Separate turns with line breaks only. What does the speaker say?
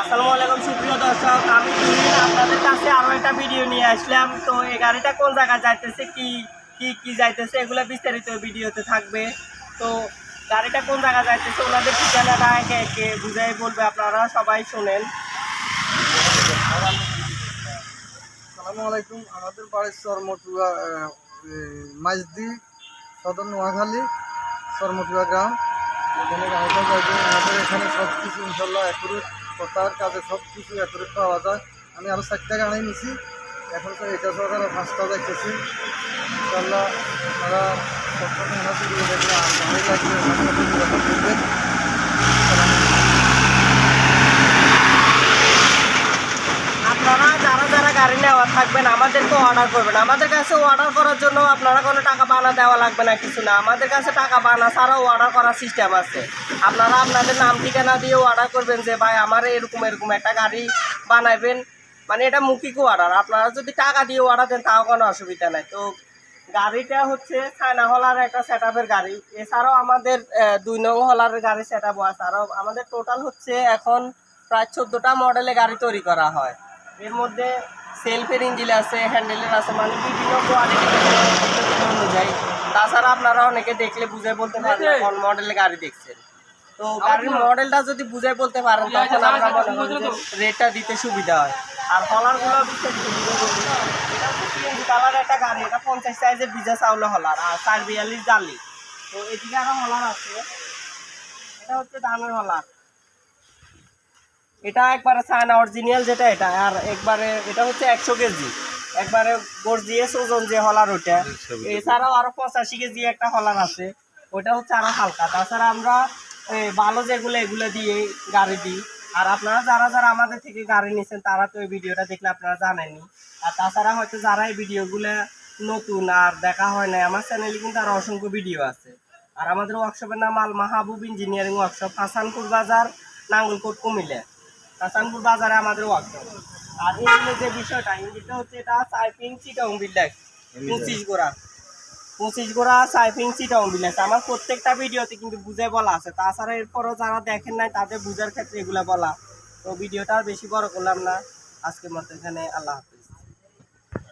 আসসালামু আলাইকুম সুপ্রিয় দর্শক, আমি আপনাদের কাছে আরও একটা ভিডিও নিয়ে আসলাম। তো এই গাড়িটা কোন জায়গায় যাইতেছে, কি যাইতেছে, এগুলো বিস্তারিত ভিডিওতে থাকবে। তো গাড়িটা কোন জায়গায় যাইতেছে, ওনাদের ঠিকানাটা একে একে বুঝাই বলবে, আপনারা সবাই শোনেন।
আসসালামু আলাইকুম। আমাদের বাড়ির চরমটুয়া মাইজদি, সদর নোয়াখালী, চরমটুয়া গ্রাম। এখানে গাড়িটা যাবে। আমাদের এখানে সব কিছু ইনশাল্লাহ অ্যাকুরেট, কথার কাজে সব কিছু অ্যাকুরেট পাওয়া যায়। আমি আরও 4টা গাড়ি নিছি, এখন তো এটা সহ 5টা যাইতেছি। ইনশাল্লাহ আপনারা প্রথমে আমাদের দেখলে ভালোই লাগবে, আমার সাথে যোগাযোগ করবেন।
আপনারা যারা যারা গাড়ি নেওয়া থাকবেন আমাদেরকে অর্ডার করবেন। আমাদের কাছে অর্ডার করার জন্য আপনারা কোনো টাকা বানা দেওয়া লাগবে না, কিছু না। আমাদের কাছে টাকা বানা ছাড়াও অর্ডার করার সিস্টেম আছে। আপনারা আপনাদের নাম ঠিকানা দিয়েও অর্ডার করবেন যে ভাই আমার এরকম এরকম একটা গাড়ি বানাইবেন, মানে এটা মুখিক অর্ডার। আপনারা যদি টাকা দিয়ে অর্ডার দেন তাও কোনো অসুবিধা নাই। তো গাড়িটা হচ্ছে চায়না হলার একটা সেট আপের গাড়ি। এছাড়াও আমাদের 2 নং হলারের গাড়ি সেট আপ আছে। আরও আমাদের টোটাল হচ্ছে এখন প্রায় 14টা মডেলে গাড়ি তৈরি করা হয়। এর মধ্যে সেলফের ইঞ্জিন আছে, হ্যান্ডেলের আছে, মানে বিভিন্ন কোয়ালিটি অনুযায়ী। তাছাড়া আপনারা অনেকে দেখলে বুঝে বলতে পারবেন কোন মডেলের গাড়ি দেখছেন। তো গাড়ির মডেলটা যদি বুঝে বলতে পারেন তখন আমরা মনে করি যে রেটটা দিতে সুবিধা হয়। আর হলারগুলো এটা হচ্ছে সিএনজি কালার একটা গাড়ি। এটা 50 সাইজের ভিজা চাউল হলার আর 442 জালি। তো এদিকে আরো হলার আছে, এটা হচ্ছে ধানের হলার। এটা একবারে চায়না অরিজিনাল যেটা, এটা আর একবারে এটা হচ্ছে 100 কেজি একবারে গর্জিয়াস ওজন যে হলার ওটা। এছাড়াও আরো 85 কেজি একটা হলার আছে, ওটা হচ্ছে আরো হালকা। তাছাড়া আমরা ভালো যেগুলো এগুলো দিয়ে গাড়ি দিই। আর আপনারা যারা যারা আমাদের থেকে গাড়ি নিচ্ছেন তারা তো এই ভিডিওটা দেখলে আপনারা জানেনই। আর তাছাড়া হয়তো যারা এই ভিডিওগুলো নতুন আর দেখা হয় না, আমার চ্যানেলে কিন্তু আরো অসংখ্য ভিডিও আছে। আর আমাদের ওয়ার্কশপের নাম আল মাহবুব ইঞ্জিনিয়ারিং ওয়ার্কশপ, হাসানপুর বাজার, নাঙ্গলকোট, কুমিল্লা। হাসানপুর বাজারে আমাদের ওয়ার্কশপ। আর এই যে বিষয়টা, ইঞ্জিনটা হচ্ছে এটা সাইপিং চিটাং বিল্ডার 25 গোড়া সাইপিং চিটাং বিল্ডার। আমার প্রত্যেকটা ভিডিওতে কিন্তু বুঝে বলা আছে। তাছাড়া এরপরও যারা দেখেন নাই তাদের বুঝার ক্ষেত্রে এগুলো বলা। তো ভিডিওটা বেশি বড় করলাম না, আজকের মতো এখানে। আল্লাহ হাফিজ।